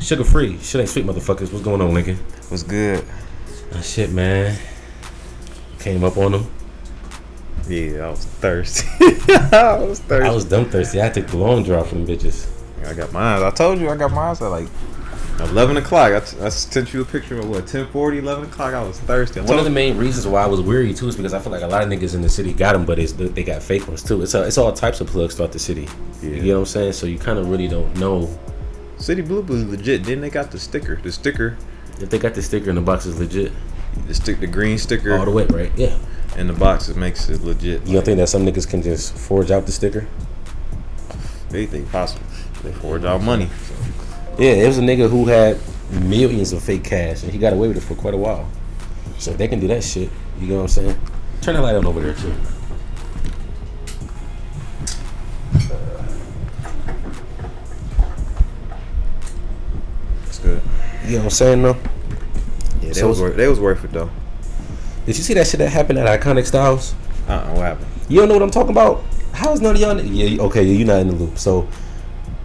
Sugar free. Shit ain't sweet, motherfuckers. What's going on, nigga? What's good? Shit, man. Came up on them. Yeah, I was thirsty. I was dumb thirsty. I took the long draw from them bitches. I got mine. I told you I got mine at like 11 o'clock. I sent you a picture of 10:40, 11 o'clock. I was thirsty. One of the main reasons why I was weary too is because I feel like a lot of niggas in the city got them, but they got fake ones too. It's all types of plugs throughout the city. Yeah. You know what I'm saying? So you kind of really don't know. City Blue is legit. Then they got the sticker. The sticker. If they got the sticker in the box, is legit. The green sticker. All the way, right? Yeah. In the box, it makes it legit. You don't think that some niggas can just forge out the sticker? Anything possible. They forge out money. So. Yeah, it was a nigga who had millions of fake cash, and he got away with it for quite a while. So if they can do that shit, you know what I'm saying? Turn that light on over there too. That's good. You know what I'm saying though? Yeah, they was worth it though. Did you see that shit that happened at Iconic Styles? What happened? You don't know what I'm talking about? How's none of y'all? Yeah, okay, you're not in the loop. So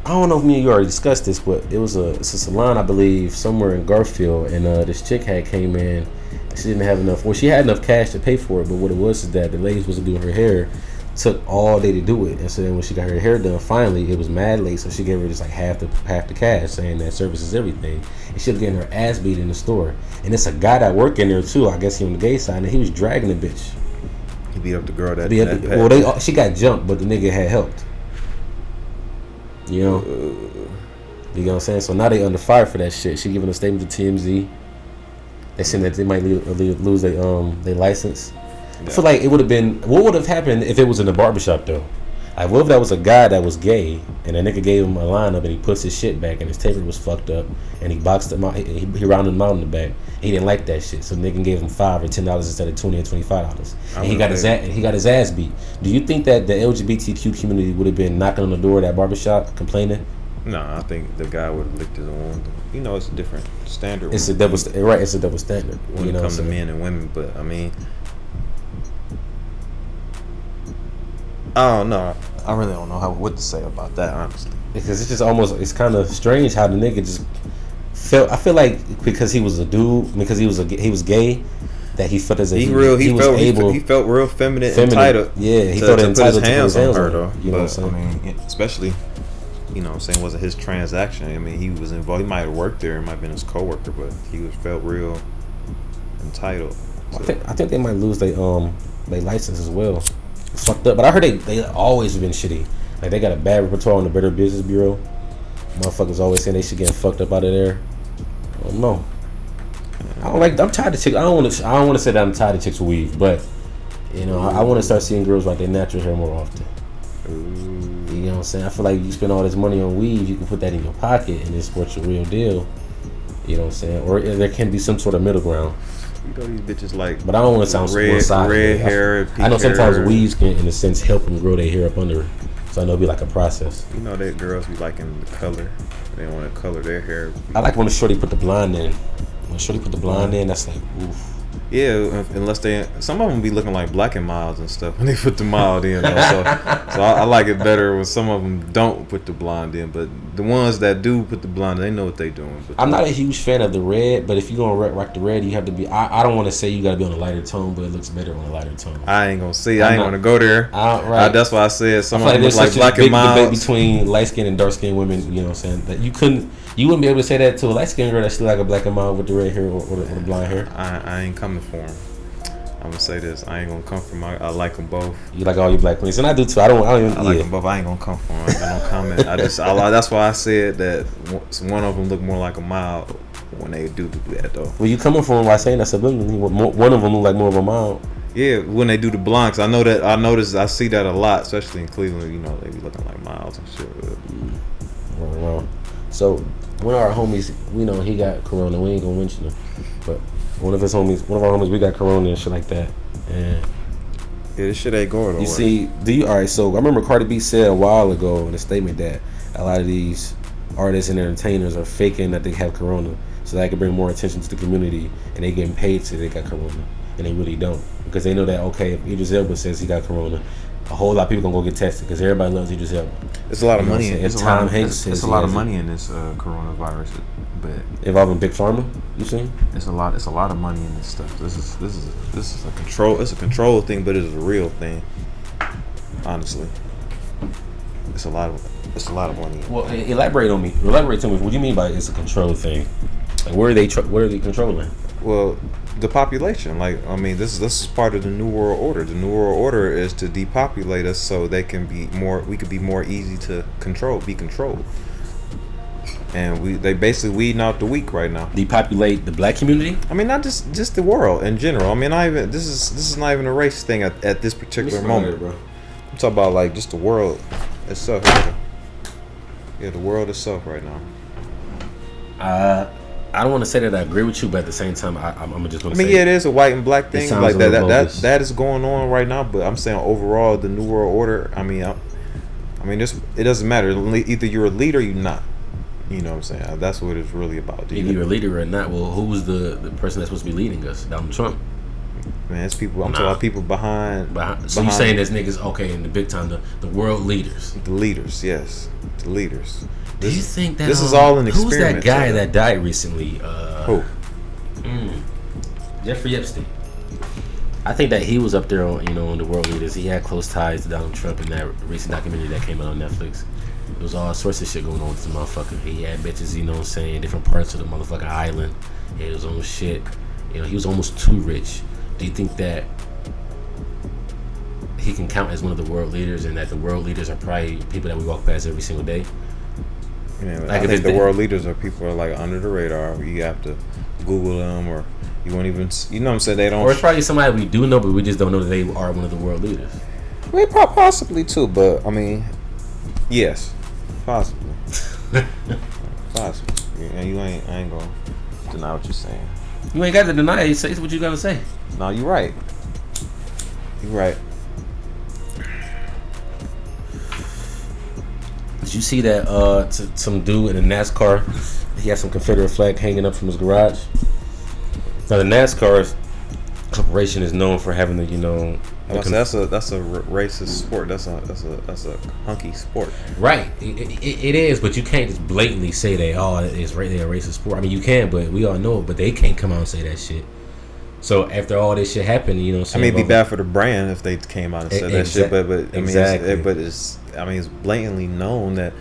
I don't know if me and you already discussed this, but it's a salon, I believe, somewhere in Garfield, and this chick came in. She didn't have enough. Well, she had enough cash to pay for it, but what it was is that the lady was doing her hair. Took all day to do it, and so then when she got her hair done, finally it was mad late, so she gave her just like half the cash, saying that service is everything, and she was getting her ass beat in the store. And it's a guy that worked in there too, I guess he on the gay side, and he was dragging the bitch. He beat up the girl she got jumped, but the nigga had helped. You know, you know what I'm saying? So now they under fire for that shit. She giving a statement to TMZ. They saying that they might lose their license. Yeah. I feel like it would have been. What would have happened if it was in the barbershop though? Like, what if that was a guy that was gay and a nigga gave him a lineup and he puts his shit back and his taper was fucked up and he boxed him out. He rounded him out in the back. He didn't like that shit, so the nigga gave him $5 or $10 instead of $20 and $25. And he got his ass beat. Do you think that the LGBTQ community would have been knocking on the door of that barbershop complaining? No, I think the guy would have licked his own. You know, it's a different standard. It's a double standard when it comes to men and women. But I mean, I don't know. I really don't know what to say about that, honestly. Because it's just it's kind of strange how the nigga just felt. I feel like because he was a dude, because he was gay, that he felt as if he felt real feminine. Entitled. Yeah, he felt entitled to put his hands on her, though. You know what I'm saying? I mean, especially, you know what I'm saying, wasn't his transaction. I mean, he was involved. He might have worked there. It might have been his coworker, but he felt real entitled. So. I think they might lose their license as well. It's fucked up, but I heard they always been shitty. Like, they got a bad repertoire on the Better Business Bureau. Motherfuckers always saying they should get fucked up out of there. I don't know. I'm tired of chicks. I don't want to say that I'm tired of chicks with weave, but you know, I want to start seeing girls rock their natural hair more often. Ooh. You know what I'm saying? I feel like you spend all this money on weave, you can put that in your pocket and it's what's a real deal. You know what I'm saying? Or there can be some sort of middle ground. You know these bitches like, but I don't want to sound red hair. I know sometimes weaves can, in a sense, help them grow their hair up under it. So I know it'll be like a process. You know that girls be liking the color. They want to color their hair. I like when the shorty put the blonde in. When shorty put the blonde in, that's like, oof. Yeah, unless some of them be looking like Black and Milds and stuff when they put the mild in. So I like it better when some of them don't put the blonde in, but the ones that do put the blonde, they know what they doing. But I'm not a huge fan of the red, but if you're gonna rock the red, you have to be. I don't want to say you gotta be on a lighter tone, but it looks better on a lighter tone. I ain't gonna say. I ain't gonna go there. Right. That's why I said some of them look like Black and Milds. Between light skin and dark skin women, you know what I'm saying? That you wouldn't be able to say that to a light skinned girl that's still like a Black and Mild with the red hair or the blonde hair. I ain't coming for them. I'm gonna say this. I ain't gonna come for I like them both. You like all your black queens, and I do too. I like them both. I ain't gonna come for them. I got no comment. That's why I said that one of them look more like a mild when they do that though. Well, you coming for them by saying that subliminally. One of them look like more of a mild. Yeah, when they do the blondes, I know that. I see that a lot, especially in Cleveland. You know, they be looking like miles and shit. Well, so one of our homies, we know he got corona. We ain't gonna mention him, but. One of our homies, we got corona and shit like that. And yeah, this shit ain't going nowhere. You see, alright, so I remember Cardi B said a while ago in a statement that a lot of these artists and entertainers are faking that they have corona so that they can bring more attention to the community, and they getting paid to say they got corona. And they really don't. Because they know that, okay, if Idris Elba says he got corona, a whole lot of people gonna go get tested because everybody loves Idris Elba. It's a lot of You know money. what I'm saying? It's If a lot Tom of, Hanks it's says a he lot of has it. money in this coronavirus. But Involving Big Pharma, you seen? it's a lot of money in this stuff. This is a control. It's a control thing, but it's a real thing. Honestly, it's a lot of money. Well, elaborate to me. What do you mean by it's a control thing? Like, what are they controlling? Well, the population. Like, I mean, this is part of the New World Order. The New World Order is to depopulate us so they can be more. We could be more easy to be controlled. And they basically weeding out the weak right now. Depopulate the black community? I mean, not just the world in general. I mean, this is not even a race thing at this particular moment, bro. I'm talking about like just the world itself. Yeah, the world itself right now. I don't want to say that I agree with you, but at the same time, I'm just going to say. I mean, yeah, it is a white and black thing like bogus. that is going on right now. But I'm saying overall, the New World Order. I mean, it doesn't matter. Either you're a leader, or you're not. You know what I'm saying? That's what it's really about. Either you're a leader or not. Well, who's the person that's supposed to be leading us? Donald Trump. Man, it's people. I'm talking about people behind. So you saying there's niggas in the big time, the world leaders? The leaders, yes, the leaders. Do you think that this is all an experiment? Who's that guy that died recently? Who? Jeffrey Epstein. I think that he was up there on the world leaders. He had close ties to Donald Trump in that recent documentary that came out on Netflix. There was all sorts of shit going on with this motherfucker. He had bitches, you know what I'm saying, different parts of the motherfucking island. He had his own shit. He was almost too rich. Do you think that he can count as one of the world leaders, and that the world leaders are probably people that we walk past every single day? Yeah, like I think the world leaders are people who are like under the radar. You have to Google them, or you won't even, you know what I'm saying? They don't. Or it's probably somebody we do know, but we just don't know that they are one of the world leaders. I mean, possibly too, but I mean, yes, possibly. Possibly. And I ain't gonna deny what you're saying. You ain't got to deny it. You say what you gotta say. No, you're right. You're right. Did you see that some dude in a NASCAR, he had some Confederate flag hanging up from his garage? Now the NASCAR corporation is known for having that's a racist sport. That's a hunky sport. Right. It is, but you can't just blatantly say they're a racist sport. I mean, you can, but we all know it. But they can't come out and say that shit. So after all this shit happened, I mean, it'd be bad for the brand if they came out and said that shit. But I mean, it's blatantly known that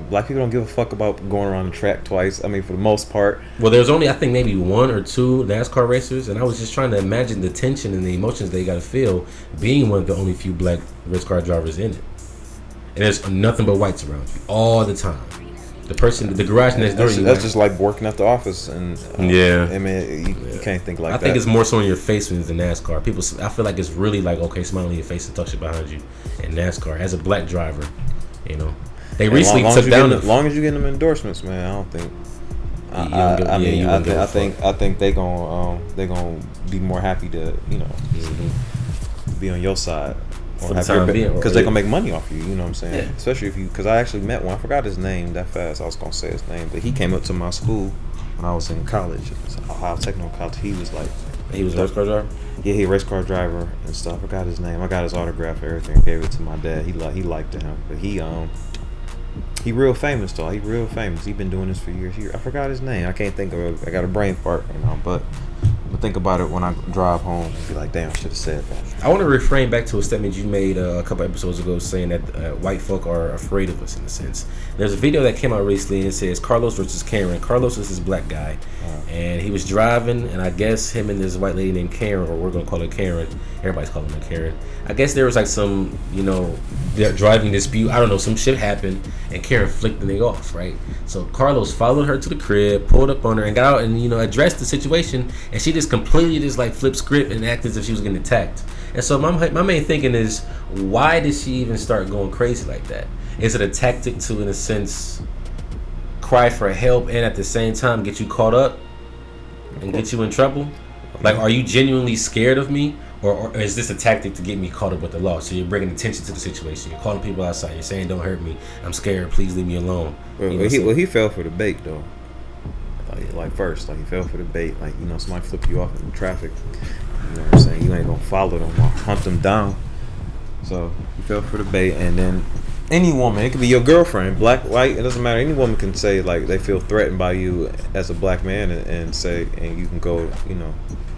black people don't give a fuck about going around the track twice. I mean, for the most part. Well, there's only, I think, maybe one or two NASCAR racers, and I was just trying to imagine the tension and the emotions they got to feel being one of the only few black race car drivers in it. And there's nothing but whites around you all the time. The garage next door. That's just like working at the office, and I mean, you can't think like that. I think it's more so in your face when it's in NASCAR. People, I feel like it's really like, okay, smile in your face and talk shit behind you. In NASCAR, as a black driver, they recently took down. As long as you get them endorsements, man, I don't think. I think they gonna be more happy to be on your side. Because they're gonna make money off you, you know what I'm saying? Yeah. Especially because I actually met one. I forgot his name that fast. I was gonna say his name, but he came up to my school when I was in college, Ohio Technical College. He was a race car driver. Yeah, he a race car driver and stuff. I forgot his name. I got his autograph and everything. Gave it to my dad. He liked him, but he real famous though. He real famous. He been doing this for years. I forgot his name. I can't think of it. I got a brain fart right now, but. Think about it when I drive home and be like, damn, I should have said that. I want to refrain back to a statement you made a couple episodes ago saying that white folk are afraid of us in a sense. There's a video that came out recently and it says Carlos versus Karen. Carlos is this black guy and he was driving, and I guess him and this white lady named Karen, or we're going to call her Karen. Everybody's calling her Karen. I guess there was like some, driving dispute. I don't know, some shit happened and Karen flicked the nigga off, right? So Carlos followed her to the crib, pulled up on her and got out and, addressed the situation, and she just completely like flipped script and acted as if she was getting attacked. And so my main thinking is, why did she even start going crazy like that? Is it a tactic to, in a sense, cry for help and at the same time get you caught up and get you in trouble? Like, are you genuinely scared of me? Or is this a tactic to get me caught up with the law? So you're bringing attention to the situation. You're calling people outside. You're saying, don't hurt me. I'm scared. Please leave me alone. He fell for the bait, though. Like first, he fell for the bait. Somebody flip you off in traffic. You know what I'm saying? You ain't going to follow them or hunt them down. So he fell for the bait, and then any woman, it could be your girlfriend, black, white, it doesn't matter. Any woman can say like they feel threatened by you as a black man, and say, and you can go,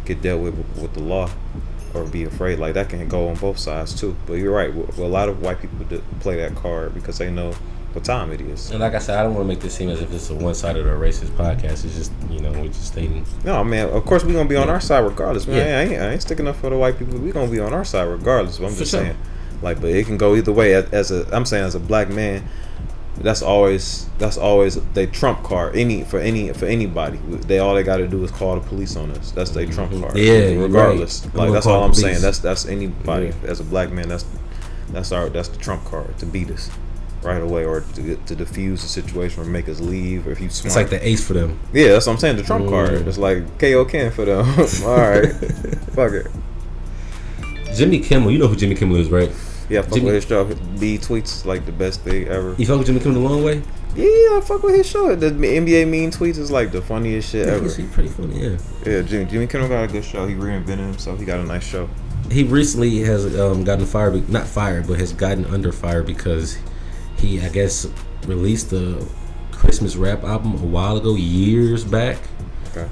get dealt with the law, or be afraid. Like that can go on both sides too. But you're right. Well, a lot of white people play that card because they know what time it is. And like I said, I don't want to make this seem as if it's a one-sided or racist podcast. It's just, we're just stating. No, man. Of course, we're gonna be on our side regardless. Man, I ain't sticking up for the white people. We're gonna be on our side regardless. But I'm just saying, like, but it can go either way. I'm saying, as a black man, that's always they trump card. For anybody, all they got to do is call the police on us. That's their trump card. Yeah, regardless. Right. Like that's all I'm saying. That's anybody. Yeah. As a black man, that's the trump card to beat us right away, or to diffuse the situation, or make us leave, or if you smart. It's like the ace for them. Yeah, that's what I'm saying. The trump card. It's like KO can for them. All right, fuck it. Jimmy Kimmel, you know who Jimmy Kimmel is, right? Yeah, fuck with his show. B tweets like the best thing ever. You fuck with Jimmy Kimmel the long way? Yeah, I fuck with his show. The NBA mean tweets is like the funniest shit ever. He's pretty funny, yeah. Yeah, Jimmy Kimmel got a good show. He reinvented himself. He got a nice show. He recently has gotten fired, not fired, but has gotten under fire because he, I guess, released a Christmas rap album a while ago, years back,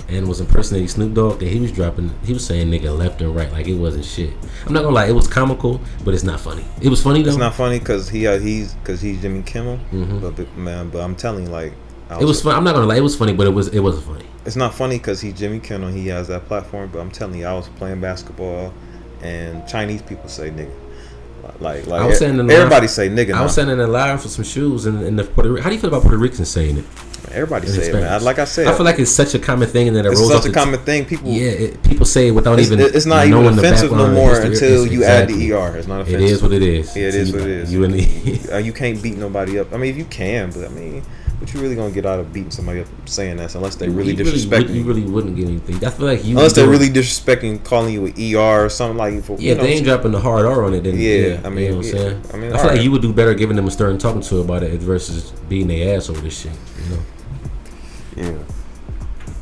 and was impersonating Snoop Dogg. And he was saying nigga left and right like it wasn't shit. I'm not gonna lie, it was comical, but it's not funny. It was funny though. It's not funny because he's Jimmy Kimmel. Mm-hmm. But I'm telling you, like, it was fun. I'm not gonna lie, it was funny, but it wasn't funny. It's not funny because he's Jimmy Kimmel. He has that platform. But I'm telling you, I was playing basketball, and Chinese people say nigga. Like I was everybody say nigga. I was standing in line for some shoes in the Puerto Rico. How do you feel about Puerto Ricans saying it? Everybody say it, man. Like I said, I feel like it's such a common thing, and that it rolls such a common thing. People, people say it without even. It's not even offensive no more until you add the ER. It's not offensive. It is what it is. Yeah, it is what it is. You can't beat nobody up. I mean, if you can, but I mean, what you really gonna get out of beating somebody up saying that? Unless they really disrespecting you. Really wouldn't get anything. I feel like you. Unless they're really disrespecting, calling you an ER or something like. They ain't dropping the hard R on it. Then I mean, you know what I'm saying. I mean, I feel like you would do better giving them a stern talking to about it versus beating their ass over this shit. You know. Yeah.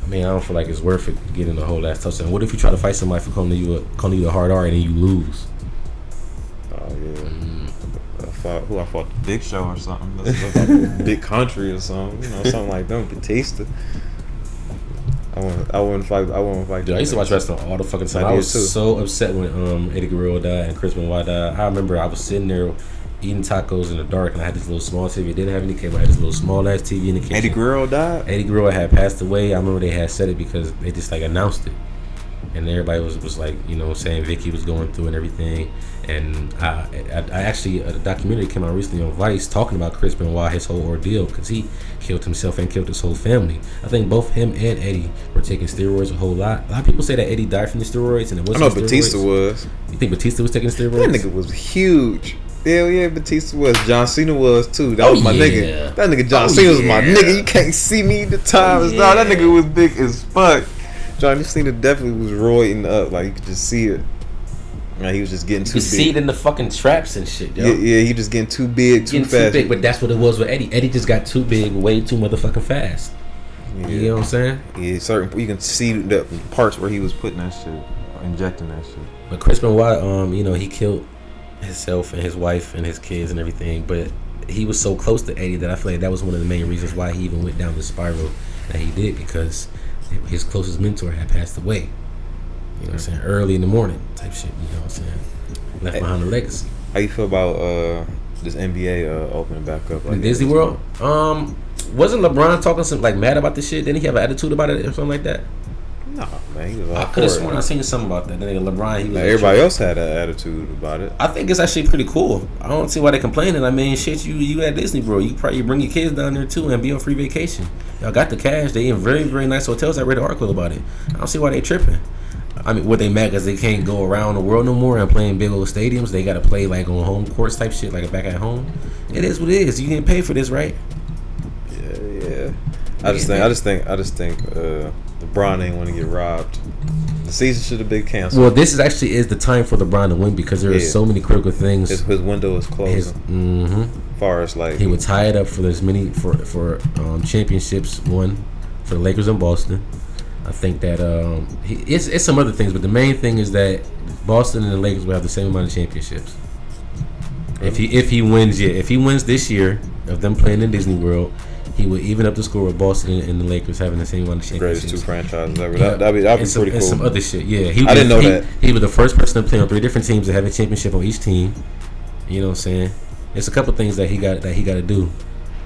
I mean, I don't feel like it's worth it getting a whole ass touchdown. What if you try to fight somebody for calling you a hard R and then you lose? Oh yeah. I fought the Big Show or something. That's Big Country or something. Something like them. Batista. I wouldn't fight. Dude, I used to watch wrestling all the fucking time. I was so upset when Eddie Guerrero died and Chris Benoit died. I remember I was sitting there eating tacos in the dark, and I had this little small TV. It didn't have any cable. I had this little small ass TV in the kitchen. Eddie Guerrero died? Eddie Guerrero had passed away. I remember they had said it because they just like announced it, and everybody was like, saying Vicky was going through and everything. And I actually, a documentary came out recently on Vice talking about Chris Benoit, his whole ordeal, because he killed himself and killed his whole family. I think both him and Eddie were taking steroids a whole lot. A lot of people say that Eddie died from the steroids, and it wasn't. I know Batista was. You think Batista was taking steroids? That nigga was huge. Hell yeah, Batista was. John Cena was too. That was my nigga. That nigga John Cena was my nigga. You can't see me the time. No, that nigga was big as fuck. John Cena definitely was roiding up. Like you could just see it. Like, he was just getting too big. You see it in the fucking traps and shit, yo. Yeah, he just getting too big, too fast. Too big, but that's what it was with Eddie. Eddie just got too big, way too motherfucking fast. Yeah. You know what I'm saying? Yeah, certain you can see the parts where he was putting that shit, injecting that shit. But Chris Benoit, he killed himself and his wife and his kids and everything, but he was so close to Eddie that I feel like that was one of the main reasons why he even went down the spiral that he did, because his closest mentor had passed away. You know what I'm saying? Early in the morning type shit. You know what I'm saying? Left behind a legacy. How you feel about this NBA opening back up? Like Disney World? Wasn't LeBron talking some mad about this shit? Didn't he have an attitude about it or something like that? No, man. He was I could have sworn I seen something about that. Then LeBron, he was everybody else had an attitude about it. I think it's actually pretty cool. I don't see why they're complaining. I mean, shit, you at Disney World. You probably bring your kids down there too and be on free vacation. Y'all got the cash. They in very, very nice hotels. I read an article about it. I don't see why they tripping. I mean, what they mad because they can't go around the world no more and play in big old stadiums. They got to play on home courts type shit, back at home. It is what it is. You didn't pay for this, right? Yeah. I just think LeBron ain't want to get robbed. The season should have been canceled. Well, this is the time for LeBron to win because there are so many critical things. His window is closing. As far as he would tie it up for this many for championships won for the Lakers in Boston. I think that it's some other things, but the main thing is that Boston and the Lakers will have the same amount of championships. If he wins, if he wins this year of them playing in Disney World, he would even up the score with Boston and the Lakers having the same amount of championships. Greatest two franchises ever. That'd be pretty cool. And some other shit. Yeah, I didn't know that. He was the first person to play on 3 different teams that have a championship on each team. You know what I'm saying? It's a couple things that he got to do.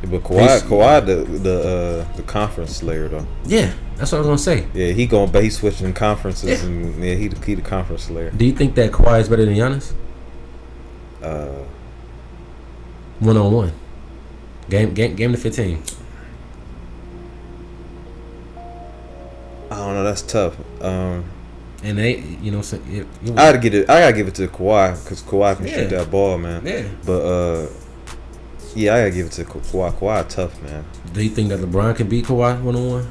Yeah, but Kawhi, the conference slayer though. Yeah, that's what I was gonna say. Yeah, he's switching conferences and he the conference slayer. Do you think that Kawhi is better than Giannis? 1-on-1. Game to 15. I don't know. That's tough. And they, you know, so I gotta give it to Kawhi because Kawhi can shoot that ball, man. Yeah. But I gotta give it to Kawhi. Kawhi tough, man. Do you think that LeBron can beat Kawhi 1-on-1?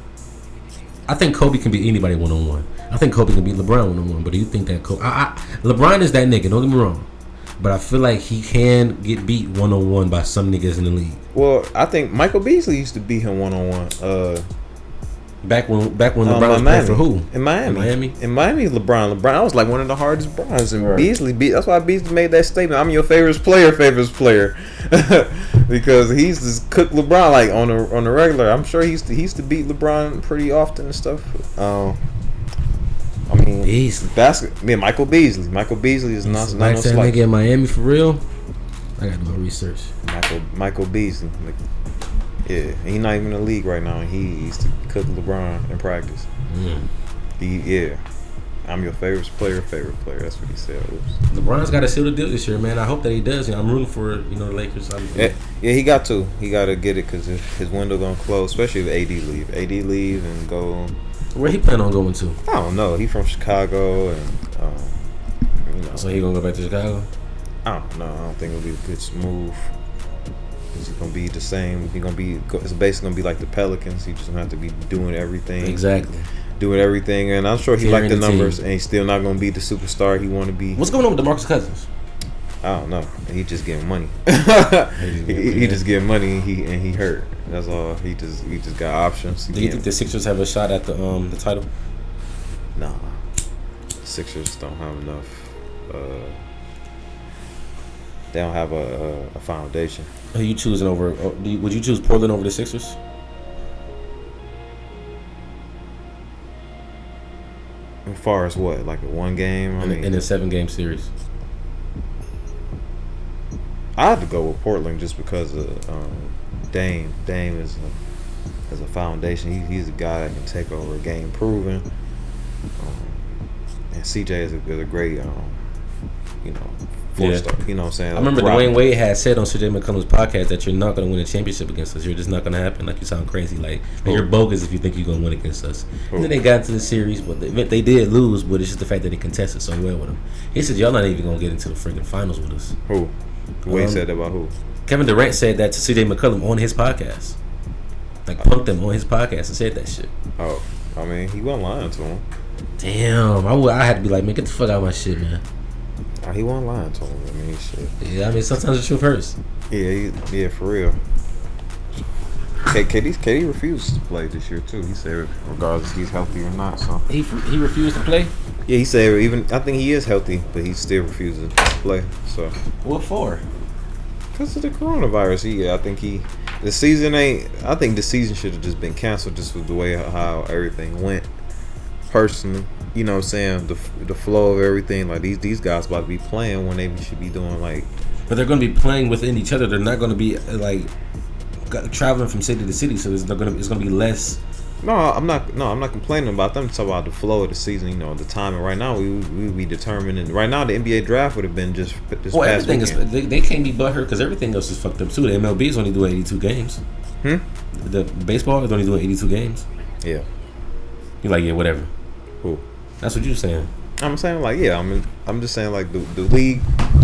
I think Kobe can beat anybody 1-on-1. I think Kobe can beat LeBron 1-on-1. But do you think that LeBron is that nigga? Don't get me wrong. But I feel like he can get beat 1-on-1 by some niggas in the league. Well, I think Michael Beasley used to beat him 1-on-1. Back when LeBron was playing for who? In Miami, LeBron. That was like one of the hardest Bron's. And right. Beasley, that's why Beasley made that statement. I'm your favorite player, because he used to cook LeBron like on the regular. I'm sure he used to beat LeBron pretty often and stuff. I mean, Beasley. Michael Beasley. Michael Beasley is not no that nigga in Miami for real. I gotta do my research. Michael Beasley. Yeah, he's not even in the league right now. He used to cook LeBron in practice. I'm your favorite player. That's what he said. Oops. LeBron's got to seal the deal this year, man. I hope that he does. You know, I'm rooting for the Lakers. He got to. He got to get it because his window gonna close, especially if AD leave and go. Where he plan on going to? I don't know. He from Chicago and So he gonna go back to Chicago? I don't know. I don't think it'll be a good move. He's gonna be the same. It's basically gonna be like the Pelicans. He's just gonna have to be doing everything. Exactly. Doing everything, and I'm sure he liked the numbers, and he's still not gonna be the superstar he want to be. What's going on with DeMarcus Cousins? I don't know. He just getting money. he just getting money, and he hurt. That's all. He just got options. Do you think the Sixers have a shot at the title? Nah. Sixers don't have enough. They don't have a foundation. Who are you choosing over? Would you choose Portland over the Sixers? As far as what, like a one game? In a 7-game series. I have to go with Portland just because of Dame. Dame is a foundation. He's a guy that can take over a game proven. And CJ is a great, 4-star. You know what I'm saying? I remember Dwayne Wade had said on CJ McCollum's podcast that you're not going to win a championship against us. You're just not going to happen. Like, you sound crazy. Like you're bogus if you think you're going to win against us. And then they got into the series, but they did lose. But it's just the fact that they contested so well with him. He said, "Y'all not even going to get into the freaking finals with us." Who? Wade said that about who? Kevin Durant said that to CJ McCollum on his podcast. Like, punked him on his podcast and said that shit. Oh, I mean, he wasn't lying to him. Damn, I had to be like, man, get the fuck out of my shit, man. He wasn't lying to him. I mean, shit. Yeah, I mean, sometimes the truth hurts. Yeah, for real. KD refused to play this year too. He said, regardless if he's healthy or not. So he refused to play. Yeah, he said I think he is healthy, but he still refuses to play. So what for? Because of the coronavirus. I think the season should have just been canceled just with the way how everything went. Personally, you know what I'm saying, the flow of everything, like these guys about to be playing when they should be doing like. But they're going to be playing within each other. They're not going to be like traveling from city to city. So it's going to be less. No, I'm not complaining about them. I'm talking about the flow of the season. The timing. Right now, we be determining. Right now, the NBA draft would have been just this past everything weekend. They can't be butthurt because everything else is fucked up too. The MLB is only doing 82 games. The baseball is only doing 82 games. Yeah. You're like, yeah, whatever. Who? That's what you're saying. I'm saying like, yeah. I'm just saying like the league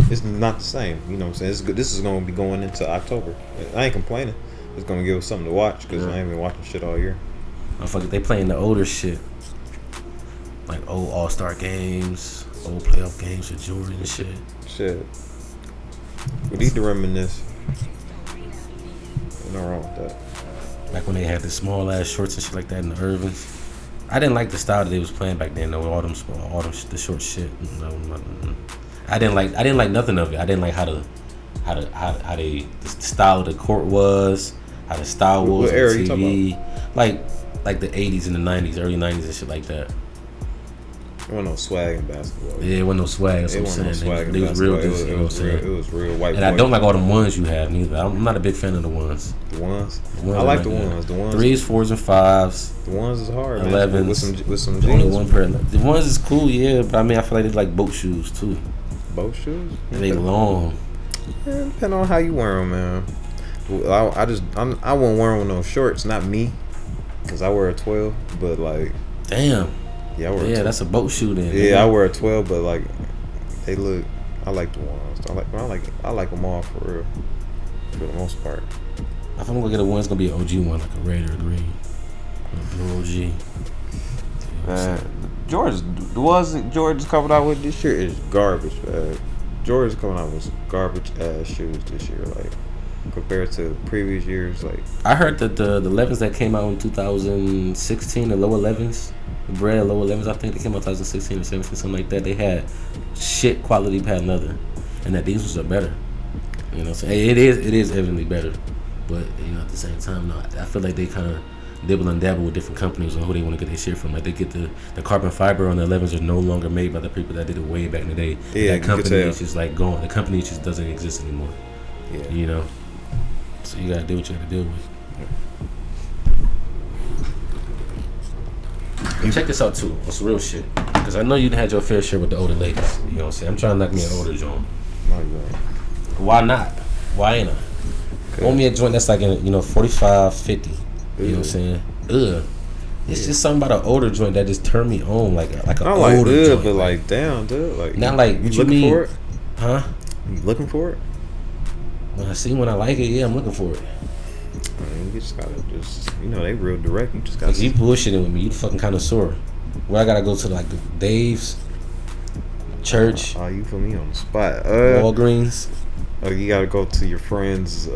is not the same. You know what I'm saying? This is going to be going into October. I ain't complaining. It's going to give us something to watch because I ain't been watching shit all year. Motherfucker, they playing the older shit. Like old All-Star games, old playoff games with Jordan and shit. Shit. We need to reminisce. There's no wrong with that. Back when they had the small ass shorts and shit like that in the Irvins. I didn't like the style that they was playing back then though, with all them the short shit. No. I didn't like nothing of it. I didn't like how the how the style of the court was, how the style was on TV, like the 80s and the 90s, early 90s and shit like that. There wasn't no swag in basketball. Yeah, it wasn't no swag. That's what I'm saying. They was real. It was real white. And I don't like all the ones you have neither. I'm not a big fan of the ones. The ones? I like the ones. The ones. 3s, 4s, and 5s. The ones is hard. 11s. With some only jeans. one pair. The ones is cool, yeah. But I mean, I feel like they like boat shoes too. Boat shoes? And they long. Yeah, depending on how you wear them, man. I won't wear them with no shorts. Not me, cause I wear a 12. But like, damn. Yeah, I wear. Yeah, that's a boat shoe then. Yeah, I wear a 12, but like, they look. I like the ones. I like them all for real. For the most part. If I'm gonna get a one, it's gonna be an OG one, like a red or a green, or a blue OG. The ones that George is coming out with this year is garbage, man. George is coming out with some garbage ass shoes this year, like compared to previous years. Like I heard that the 11s that came out in 2016, the low 11s, the bread low 11s, I think they came out 2016 or 17, something like that. They had shit quality patent leather, and that these ones are better. You know what I'm saying? It is evidently better, but you know at the same time, no, I feel like they kind of dibble and dabble with different companies on who they want to get their shit from. Like they get the carbon fiber on the 11s are no longer made by the people that did it way back in the day. Yeah, that company is just like gone. The company just doesn't exist anymore. Yeah, you know. So you gotta do what you gotta deal with. And check this out too. It's real shit. Because I know you had your fair share with the older ladies. You know what I'm saying? I'm trying to knock me an older joint. No, you ain't. Why not? Why ain't I? Want me a joint that's like in 45, 50. You know what I'm saying? Ugh. It's just something about an older joint that just turned me on, like an older joint. But like, damn, dude, like not like you looking for it? Huh? You looking for it? When I see when I like it, yeah, I'm looking for it. I mean, you just gotta they real direct. You just gotta. Like, you bullshitting with me. You the fucking connoisseur. Where I gotta go to like Dave's, church. Oh, you put me on the spot. Walgreens. You gotta go to your friend's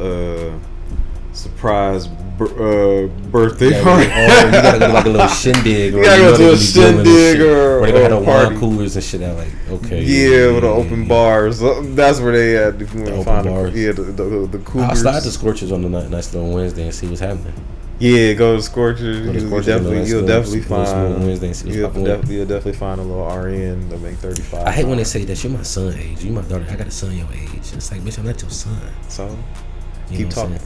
surprise birthday party. You gotta go to like a little shindig. You gotta go to a shindig or they gonna have the party. wine coolers and shit. I'm like, okay. Yeah, with the open bars. That's where they at. If you want to find bars. The coolers. I'll slide to Scorchers on the nice little Wednesday and see what's happening. Yeah, go to Scorchers. You'll definitely find. Wednesday and see what's You'll definitely find a little RN to make 35. I hate when they say that you're my son age. You my daughter. I got a son your age. It's like, bitch, I'm not your son. So keep talking.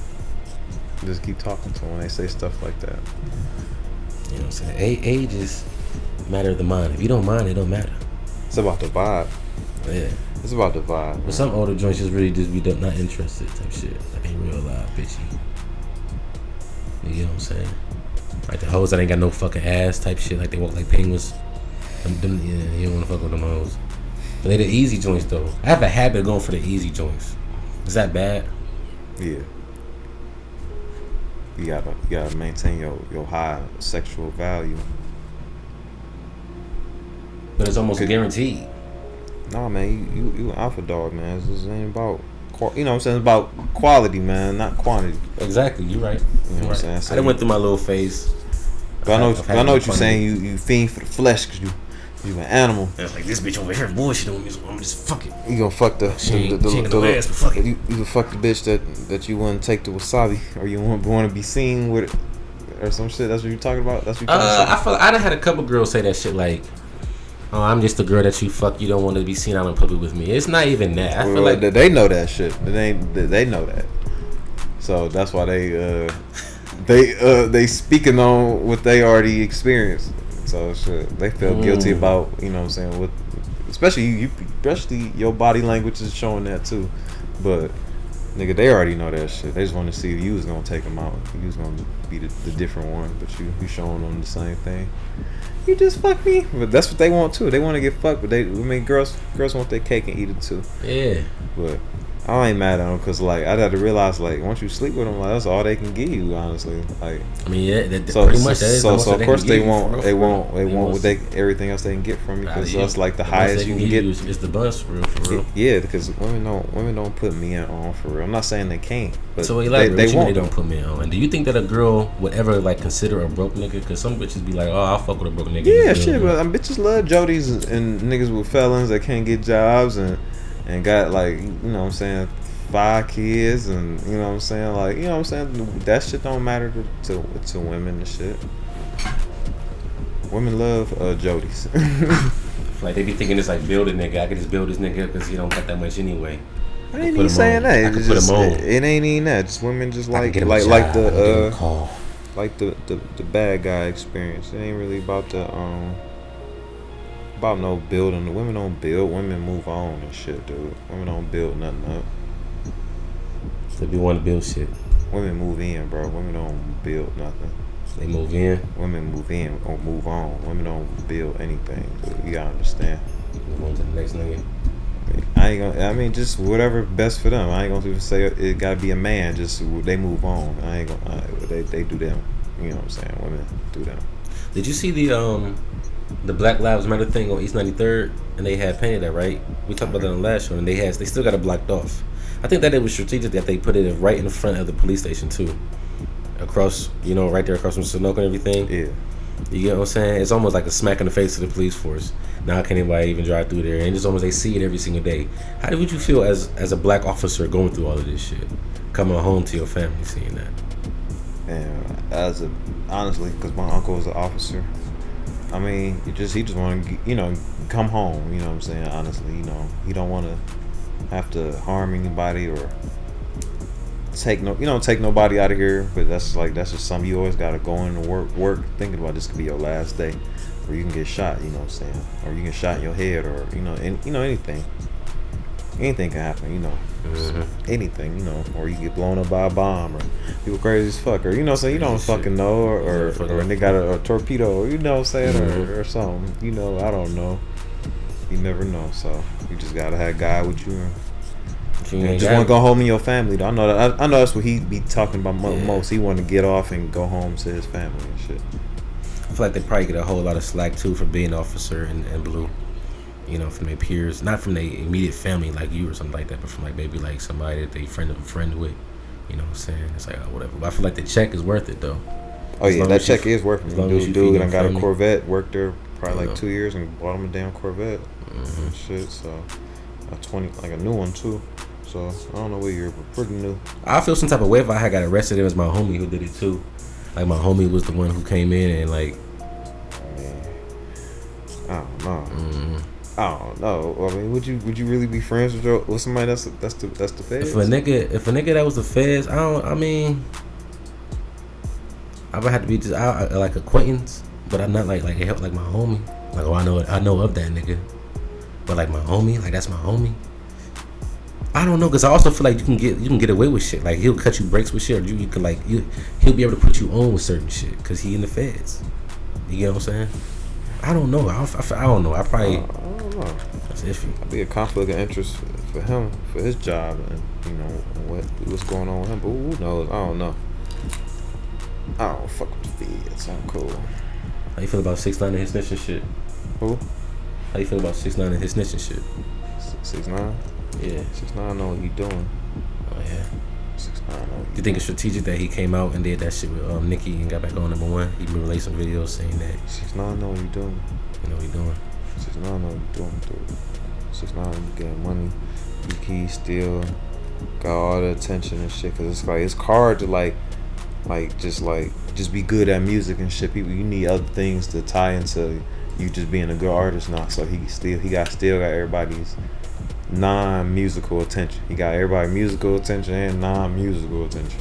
Just keep talking to them when they say stuff like that. You know what I'm saying? Age is a matter of the mind. If you don't mind, it don't matter. It's about the vibe. Yeah. It's about the vibe. But some older joints just really just be not interested type shit. Like ain't real loud, bitchy. You know what I'm saying? Like the hoes that ain't got no fucking ass type shit. Like they walk like penguins. You don't wanna fuck with them hoes. But they the easy joints though. I have a habit of going for the easy joints. Is that bad? Yeah. You gotta maintain your high sexual value. But it's almost guaranteed. Nah, man, you an alpha dog, man. This ain't about you know what I'm saying? It's about quality, man, not quantity. Exactly, you're right. You know what I'm saying? So I done went through my little phase. But I know what you're saying. You fiend for the flesh because you an animal. It's like this bitch over here bullshit on me, so I'm just fucking. You gonna fuck the ass, but fuck it. You gonna fuck the bitch that you want to take to wasabi, or you want to be seen with it, or some shit. That's what you talking about. That's what you I feel I done had a couple girls say that shit like, "Oh, I'm just the girl that you fuck. You don't want to be seen out in public with me." It's not even that. I feel like they know that shit. They know that. So that's why they speaking on what they already experienced. So shit, they feel guilty about, you know what I'm saying, with especially your body language is showing that too. But nigga, they already know that shit. They just want to see if you was gonna take them out. You was gonna be the different one, but you showing them the same thing. You just fuck me, but that's what they want too. They want to get fucked, but girls want their cake and eat it too. Yeah. But I ain't mad at them because like I had to realize like once you sleep with them, like that's all they can give you, honestly. Like I mean, yeah, pretty much that is so of course they want what everything else they can get from you because that's like the highest you can get. Is the bus for real. Yeah, because women don't put men on for real. I'm not saying they can't, but so they don't put men on. And do you think that a girl would ever like consider a broke nigga? Because some bitches be like, oh, I'll fuck with a broke nigga. Yeah, shit, but bitches love Jodies and niggas with felons that can't get jobs and got like, you know what I'm saying, 5 kids, and you know what I'm saying. Like, you know what I'm saying. That shit don't matter to women and shit. Women love Jodies. Like they be thinking it's like build a nigga. I could just build this nigga because he don't got that much anyway. I ain't even saying that. It ain't even that. Just women just like the bad guy experience. It ain't really about the about no building. The women don't build. Women move on and shit, dude. Women don't build nothing up. They be want to build shit. Women move in, bro. Women don't build nothing. They move in. Women move in or move on. Women don't build anything. Dude. You gotta understand. Move on to the next nigga. I ain't gonna. I mean, just whatever best for them. I ain't gonna even say it gotta be a man. Just they move on. I ain't gonna. They do them. You know what I'm saying? Women do them. Did you see the Black Lives Matter thing on East 93rd? And they had painted that, right? We talked about that on the last show, and they still got it blocked off. I think that it was strategic that they put it right in the front of the police station too, across, right there across from Sunoco and everything. Yeah. You get what I'm saying? It's almost like a smack in the face to the police force. Now can anybody even drive through there? And it's almost they see it every single day. How would you feel as a black officer going through all of this shit, coming home to your family seeing that? And honestly, because my uncle was an officer, I mean, he just want to come home. You know what I'm saying? Honestly, he don't want to have to harm anybody or take nobody out of here. But that's just something you always gotta go in and work thinking about. This could be your last day, or you can get shot. You know what I'm saying? Or you can get shot in your head, or anything can happen. Mm-hmm. Anything. Or you get blown up by a bomb, or people crazy as fuck, or so you don't fucking know, or they got a torpedo, or what I'm saying, mm-hmm. or something. I don't know. You never know, so you just gotta have a guy with you. You just want to go home to your family, though. I know that's what he be talking about most. He want to get off and go home to his family and shit. I feel like they probably get a whole lot of slack too for being an officer in blue. From their peers, not from their immediate family like you or something like that, but from like maybe like somebody that they friend with. You know what I'm saying? It's like whatever. But I feel like the check is worth it though. Oh yeah, that check is worth it. Dude, I got a Corvette, worked there probably like 2 years and bought him a damn Corvette. Mm-hmm. Shit, so a new one too. So I don't know what year, but pretty new. I feel some type of way if I had got arrested. It was my homie who did it too. Like my homie was the one who came in and like. Man, I don't know. Mm-hmm. I don't know. I mean, would you really be friends with somebody that's the feds? If a nigga that was the feds, I would have to be just like acquaintance, but I'm not like help like my homie. Like I know of that nigga, but like my homie, like that's my homie. I don't know, cause I also feel like you can get away with shit. Like he'll cut you breaks with shit, or you could he'll be able to put you on with certain shit, cause he in the feds. You get what I'm saying? I don't know. I don't know. I don't know. That's iffy. It'd be a conflict of interest for him, for his job, and what's going on with him. But who knows? I don't know. I don't fuck with the feds. I'm cool. How you feel about 6ix9ine and his snitching shit? Who? How you feel about 6ix9ine and his snitching shit? 6ix9ine? Yeah. 6ix9ine know what he doing. Oh yeah. 6ix9ine know. Do you think it's strategic that he came out and did that shit with Nicki and got back on #1? He released some videos saying that 6ix9ine know what he doing. You know what he doing? 6ix9ine know what he doing, dude. 6ix9ine getting money. He still got all the attention and shit. Cause it's like it's hard to just be good at music and shit. People, you need other things to tie into you just being a good artist now. So he still got everybody's non-musical attention. He got everybody's musical attention and non-musical attention.